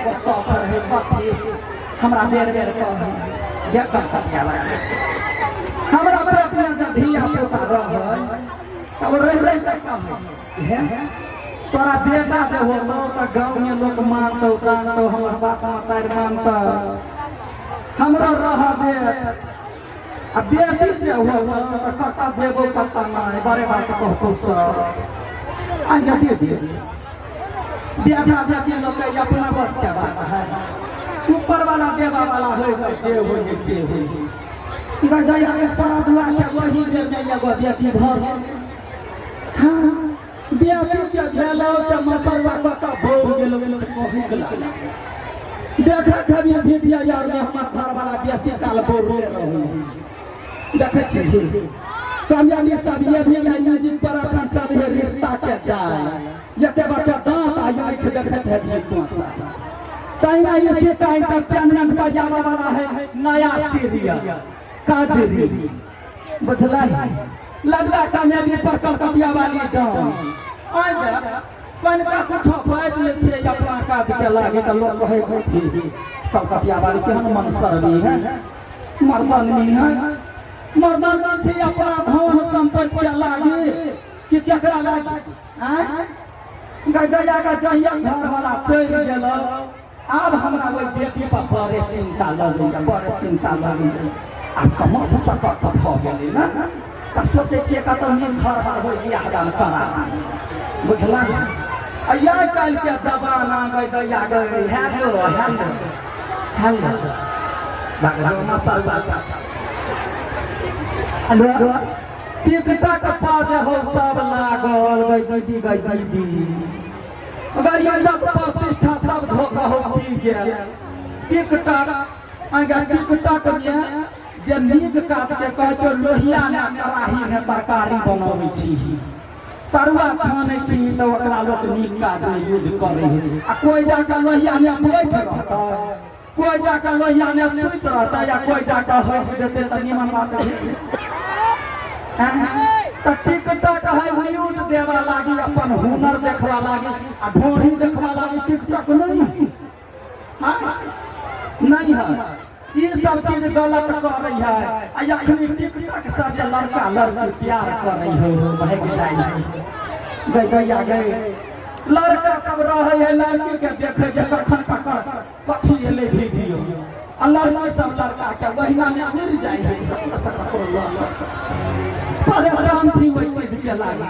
एगो शौक रहे कथी हमरा बेर बेर कह ये कथी आला हमरा पर अपना जब धिया पोता रह तब रह कह है तोरा बेटा जे होतो त गांव में लोग मानतो कानतो हमर बाप मातार मानतो हमरा रह दे अब बेटी जे होतो त कता जेबो कता नहीं बड़े बात कहतो सब आ दे बेटा बेटी लोग के अपना बस के बात है ऊपर वाला देवा वाला हो जे हो से हो गया के सारा दुआ के वही दे जाइए गो बेटी भर हां बेटी के भेलो से मसरवा कता भोग गेलो बहुत लागला देखा कभी वीडियो यार में हमर घर वाला बेसी काल बोल रहे देखे छी कल्याणी सब ये भी म्यूजिक पर अपन चल है रिश्ता के जाए यते बात दांत आंख देखत है भी कोसा ताइना ये से काई का चैनल बजावा वाला है नया सीरियल काजरी बुझला लगला कामयाबी पर कलकतिया वाली गांव आजा कन का कुछ फायदा ले छे अपना काज के लागे त लोग कहे थी कलकतिया वाली केहन मनसरनी है मर्दानी है मर्दानी छे अपना धन संपत्ति के लागे कि केकरा लागे हैं गया का चाहिए घर वाला चल गेल अब हमरा ओई बेटी पर बड़े चिंता लगी अब समझ सकत भ गेलै ना त सोचे छिए का त नीम घर बार हो बियाह दान करा बुझला अया काल के जमाना में दया गई हेलो बागलो मसाला हेलो टिकटक पाज हो सब लागल गई दीदी अगर ये लग प्रतिष्ठा सब धोखा हो पी गेल टिकटक आगे टिकटक में जे नीक काट के कह छो लोहिया में कराही में तरकारी बनाबै छी तरुआ छानै छी त ओकरा लोक नीक काट में यूज करे आ कोई जाके लोहिया में बैठ रहता कोई जाके लोहिया में सुत रहता या कोई जाके हट देते त निमन बात त टिकटक है न्यूज देवा लागी अपन हुनर देखवा लागी आ ढोरी देखवा लागी टिकटक नहीं है ये सब चीज गलत कर रही है अखनी टिकटक से जे लड़का लड़की प्यार कर रही हो भाग जाए गया गए लड़का सब रहे है लड़की के देखे जे कखन कथी एले वीडियो आ लड़की सब लड़का के बहिना में मिल जाए है परेशान थी वही चीज के लागी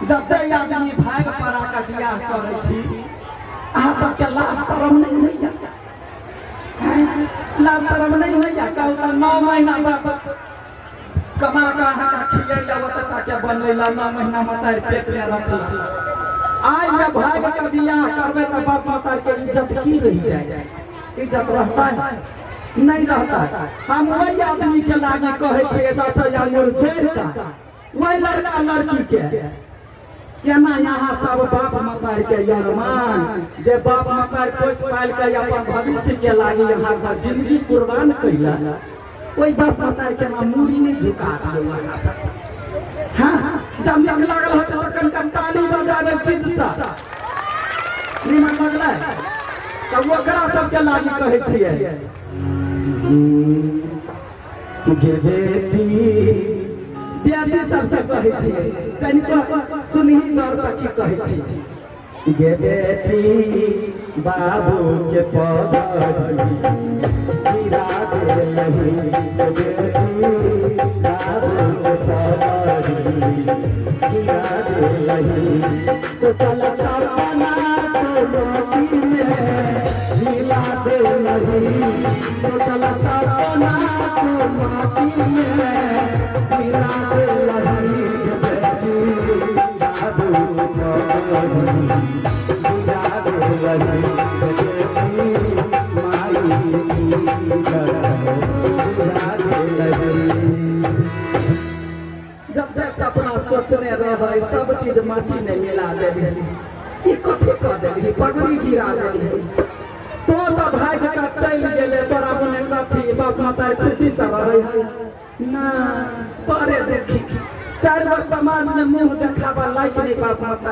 जब आदमी भाग पड़ा के बियाह करे छी अहाँ सबके लाज शरम नहीं होइया लाज शरम नहीं होइया कहता 9 महीना बाप कमा का अहाँ खियैला ओतता के बनैला 9 महीना मतार पेट में रखला आज जब भाग के बियाह करबे त बाप मतार के इज्जत की रह जाए इज्जत रहता है नहीं रहता हम वही आदमी के लागे कहे छे 10,000 मोर छेड़ता वही लड़का लड़की के केना यहाँ सब बाप मतार के यरमान जे बाप मतार पोस पाल के अपन भविष्य के लागे यहाँ का जिंदगी कुर्बान कैला कोई बाप मतार के ना मुड़ी नहीं झुका हां जब जब लागल होते त कन ताली बजावे चित सा निमन लगला तब ओकरा सब के लागे कहे छिए गे बेटी बेटी सबसे कहे छिए कनिको सुनही दर सखी कहे छी गे बेटी बाबू के पगड़ी गिरा दे नहीं बेटी बाबू के पगड़ी गिरा दे नहीं तो चल सपना तो रोटी में हिला दे नहीं तो चल सपना तो माटी में हिला दे नहीं जब तक सपना सोचने रहे सब चीज माटी में मिला देली कथी कर देली पगड़ी गिरा देली तो भाग का चल गेले तोरा मने कथी बाप माता खुशी से रहे ना परे देखी 4 गो समाज में मुंह देखावा लायक नहीं बाप माता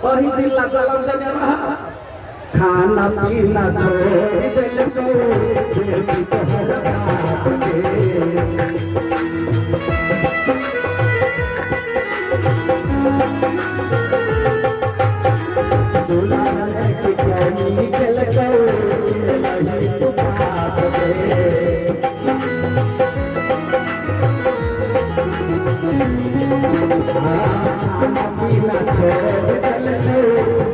वही दिन ला जलन देने रहा खाना पीना छोड़ दिल को बेटी तोहर बाप के दुलारे की कौनी दिल को लही तू बाप के खाना पीना छोड़ दिल को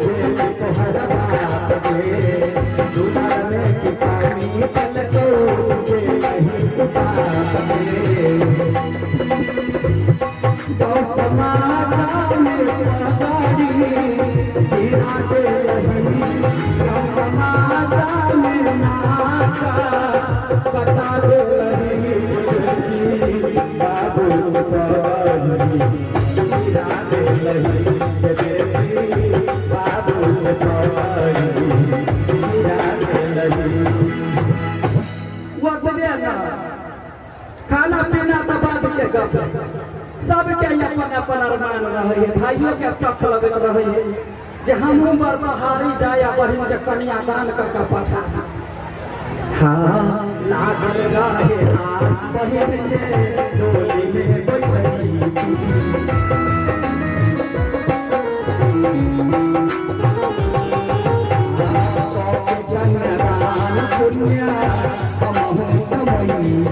बेटी तोहर बाप के दुलारे की कौनी दिल को लही तू बाप के तो समाज में पगारी गिरा दे रही तो समाज में नाचा बता दे रही बाबू पगारी गिरा दे रही बाबू पगारी गिरा दे रही खाना पीना तो बाद के गप सबके अपन अपन अरमान रहे भाइयों के शौक लगत रहे जे हमहू बर बहारी जाया बहिन के कन्या दान कर पठा हाँ लागल रहे आस बहिन के डोली में बैठली जनदान पुण्य हमहू कमई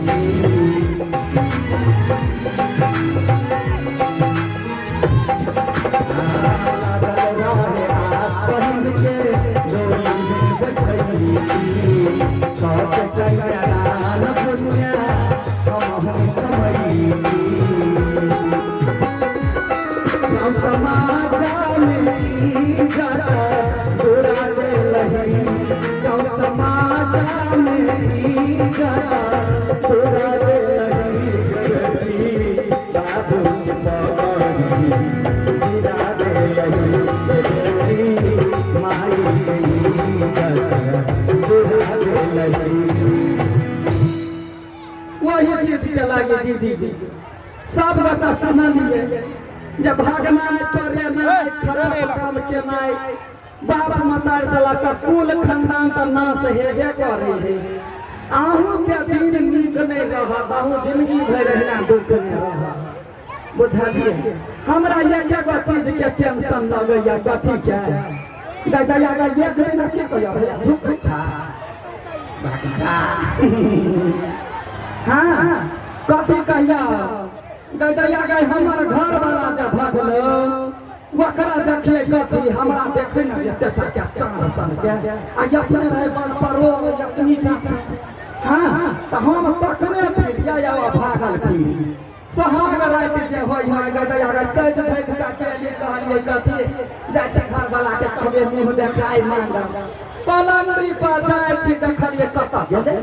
वही चीज के लागे दीदी सब बता सुनलिए जब भगवान तोरे नाय खराब काम के नाय बाप मतार सला का कुल खानदान का नाश हेबे करे है आहू के दिन नीक नहीं रहा आहू जिंदगी भर रहना दुख में रहा बुझलिए हमरा एक एगो चीज के टेंशन लगैया कथी के दया का एक दिन के कहियो भैया झुक छा बाकी हाँ कथी कहिया दया गए हमर घर वाला जब भगलो वकरा देखिए कथी हमरा देखे न एते टका चार सन के आ अपने रहे बन परो अपनी टाका हाँ तो हम तकने पिटिया या भागल की सहाग रात जे होय होय दया गए सज धैक का के लिए कहलिए कथी जाय छै घर वाला के कहबे मुंह देखाई मांग पलंगरी पर जाय छी देखलिए कता गेले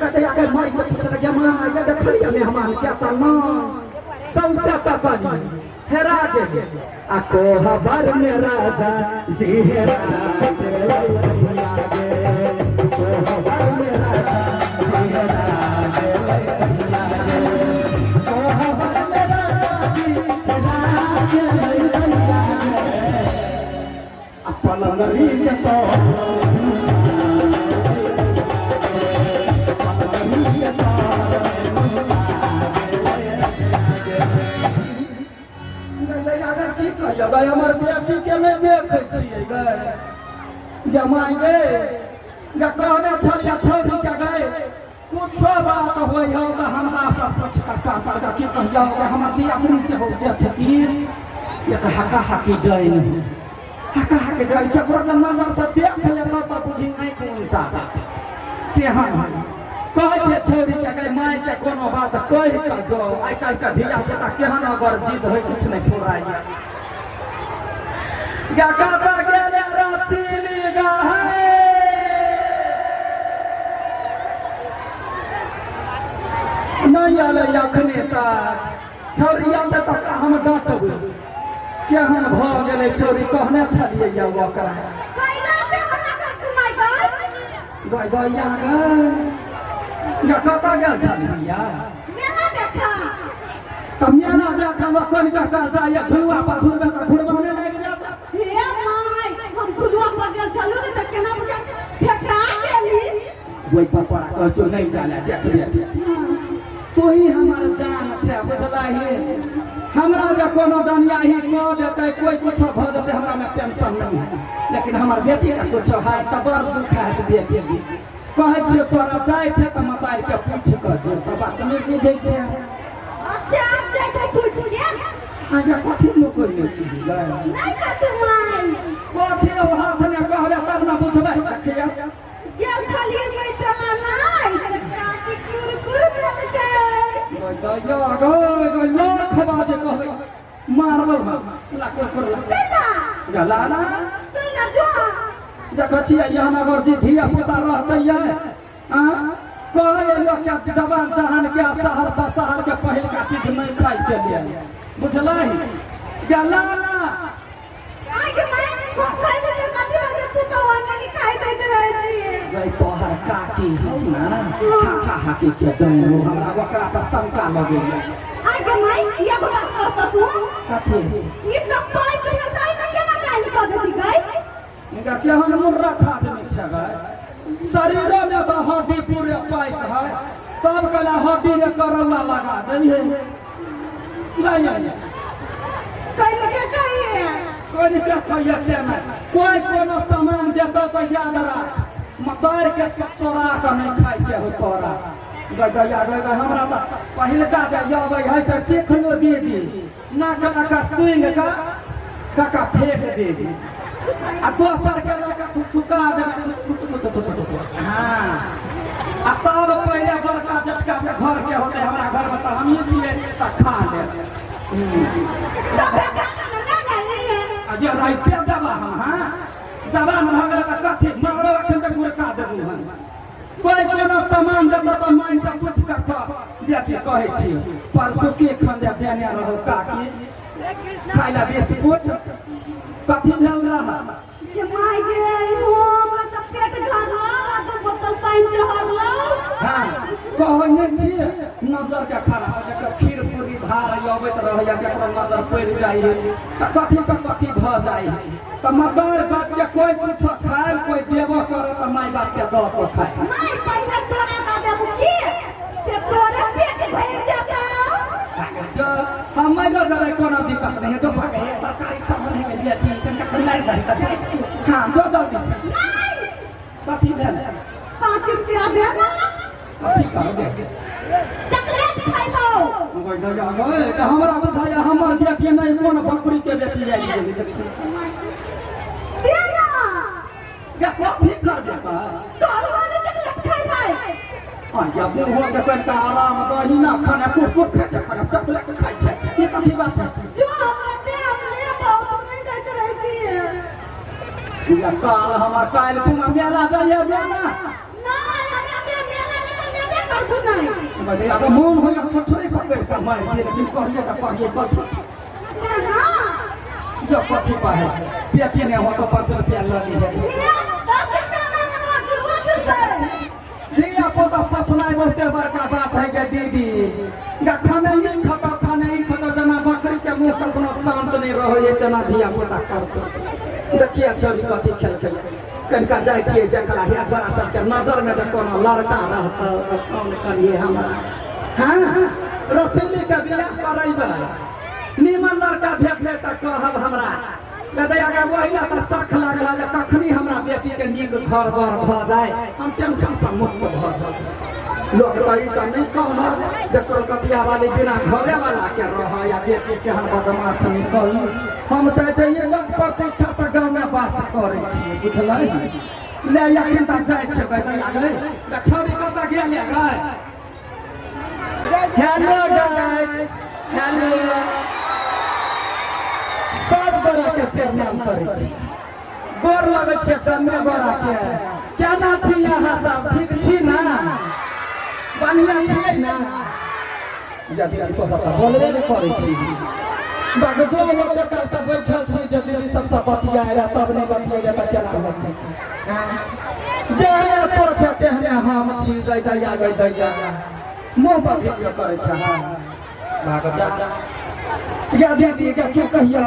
दया के माई के पूछल के मां आगे देखलिए ने हमार क्या तना सबसे तकनी हेरा गेले आ कोहबर में राजा जी हेरा गेले कोहबर में राजा जी हेरा कोहबर में राजा जी हेरा अपन लड़ी के तो गए हमारे बेटी के नहीं देखे छिए गए जमाई गए कहने छलिया छोड़ी के गए कुछ बात हो हमरा सब कुछ कर की कहिया हमर दिया नीचे हो ठकी एक हका हकी गए नहीं हका हकी गए केकरो के नजर से देख लेता तो बुझी नहीं कोनता केहन कहे छे छोड़ी के गए माय के कोनो बात कहि के जाओ आइ काल के धिया पुता केहन अगर जिद होय कुछ नहीं फुराई गका गेले रसीली गाहे नहीं आले अखने तक छोरिया तक हम डांटब केहन भ गेले छोरी कहने छलिए या ओकरा कैला पे वाला का सुनाई गई गई या कता गेल छलिया मेला देखा त मेला देखा कोन का जाय झुआ पर झुआ का घुरवाने लग जाता हे माय हम सुलुआ पर गेल चलू ने त केना बुझा फेटा गेली वही पापा कहचो नहीं जाने देख बेटी तो ही हमार जान छै बुझलाही हमरा जे कोनो दुनिया ही कह देतै कोई कुछ भ जेतै हमरा में टेंशन नहीं है लेकिन हमार बेटी का कुछ है त बड़ दुख है बेटी जी कहै छियै तोरा जाय छै त मतार के पूछ क जे त बात नहीं बुझै छै अच्छा आप जाके पूछ के आजा कथि लोग कोई नहीं छी नहीं का तुमाई कथि ओ हाथ ने कहबे तब न बुझबै देखिया गेल छलिए बैठला नहीं काकी कुरकुर देलकै दया गो लाख बाजे कहबै मारबो लाख कर केना गलाना केना जो देखै छियै यहाँ अगर जे धिया पुता रहतै हां कहै लोग के जवान जहान के शहर बशहर के पहिल का चीज नहीं खाइ के लिए बुझलही गलाना आगे मैं खाइ बजे कथि बजे तू तो वाला नहीं खाइ दैत रहै छी गई तोहर काकी हौ ना काका हाकी के दनो हमरा ओकरा पर शंका लगे आगे मैं ये बात करत तू कथि ई न पाइ के हटाई न केना काल कर दी गई इनका केहन मुर्रा खाद में छगै शरीर में तो हड्डी पूरे पाइक है तब कला हड्डी में करौला लगा दै है नहीं कई मुझे कहिए कोई क्या कहिए से में कोई कोनो सामान देता तो याद रख मतार के चोरा के नहीं खाइ के हो तोरा गया गया हमरा तो पहिलका जे आबै है से सीख लो दीदी ना का स्विंग का फेंक दे दी आ दोसर के लगा थुका दे हां आ तब पहले बड़का झटका से घर के होते हमरा घर में तो हम ही छिए त खा ले अजे राइसे दबा हम हां जवान भगल का कथि मारो अखन तक मुर्का देबू हम कोई कोनो सामान देता तो माई से पूछ कर बेटी कहै छी परसों के खंडे देने रहो काकी खाइला बिस्कुट कथि भेल रहा ये माय गे हमरा त पेट झरला आ दो बोतल पानी चढ़ला हां कहै नै छी नजर के खराब जकर खीर पूरी धार अबैत रहैया जकर नजर पड़ि जाइ त कथि से कथि भ जाइ त मगर बात के कोई कुछ खाए कोई देबो करे त माय बात के दो तो खाए माय पहिले तोरा दा देबू की से तोरे पेट भर जाता जो हम नहीं जरा कोनो दिक्कत नहीं है तो भागे तरकारी चावल है लिए ठीक है खिलाई दे त हां जो जल्दी से नहीं कथि भेल 5 रुपया देना कथि कर दे चॉकलेट खाइबो गई दया गई त हमरा बुझाया हमर बेटी नहीं कोन बकरी के बेटी जाई गेली देना या कथि कर देता तोर वाले चॉकलेट खाइबै या मुंह के कनका आराम दही ना खाना कुकुर खाइ छै खाना चॉकलेट खाइ छै ई कथि बात है जो हमरा दे हमरे बहुत नहीं दैत रहती है या काल हमार काल तुम मेला जाइए जाना ना हमरा दे मेला में तो नेबे करबू नहीं बजे अगर मोन हो या छोटे पकड़ के मार दे लेकिन कहिए त कहिए कथि ना जो कथि पाए बेटी ने हो तो 5 रुपया ल ली है ये 10 रुपया लगा जुर्मा लिया पोता फसनाई बहुते बड़का बात है के दीदी गा खाने नहीं खाता खाने ही खाता जना बकरी के मुंह पर कोनो शांत नहीं रहो ये जना धिया पोता करतो देखिए छोरी कथि खेल खेल कनका जाय छिए जकरा हे बड़ा सब के नजर में जे कोनो लड़का रहता तो कौन करिए हमरा हां रसीली के बियाह करैबा निमन लड़का भेटले त कहब हमरा दया के वहिला त सख लागला जे कखनी हमरा बेटी के नीक घर बर भ जाय हम टेंशन से मुक्त भ जाय लोग तई त नहीं कहना जे कलकतिया वाली बिना घरे वाला के रह या बेटी के हम बदमाश निकल हम चाहते ये लग प्रतिष्ठा से गांव में वास करे छी बुझलै ले अखन त जाय छै दया गए छोरी कत गेल गए हेलो गाइस हेलो सब बड़ा के प्रणाम करे छी गोर लगे छै चंद्र बड़ा के केना छी यहाँ सब ठीक छी ना बढ़िया छी ना यदि तो सब बोलबे नहीं करे छी बगजो लोग के सब बैठल छी जल्दी सब बतिया रहा तब नहीं बतिया त केना होते जेहने तो छै तेहने हम छी दया गई दया मुंह पर वीडियो करे छ हां भाग जा या दीदी के क्या कहिया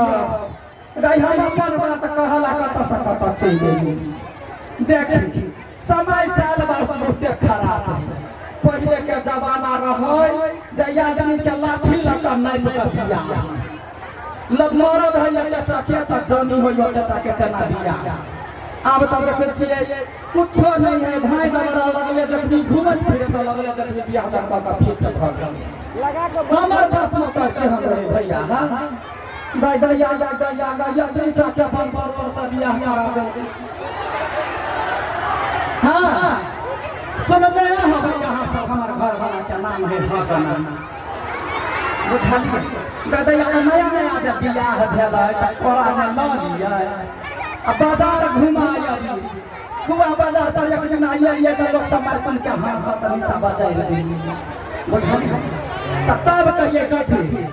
गई हम अपन बात कहला कत से कत चल गेली देखी समय साल बार बहुते खराब है पहले के जमाना रहे जे आदमी के लाठी लका नहीं बिया लब मरद है एकटा के त जानी हो एकटा के तना बिया अब तो देखे छिए कुछ नहीं है भाई दबरा लगले देखबी घूमत फिरे तो लगले देखबी बियाह करता का फिट भ गल लगा के हमर बात न करके हम रे भैया हां भाई दया या त्रिटा के बन पर से बियाह करा दे हां सुनबे हो यहाँ सब हमार घर वाला के नाम है भगना बुझलिए गदैया नया नया जब बियाह भेल है त कोरा में ल लिया अब बाजार घुमाया कुआ बाजार पर एक दिन आइए तो लोग समर्पण के हाथ से नीचा बजाए बुझलिए तब कहिए कथी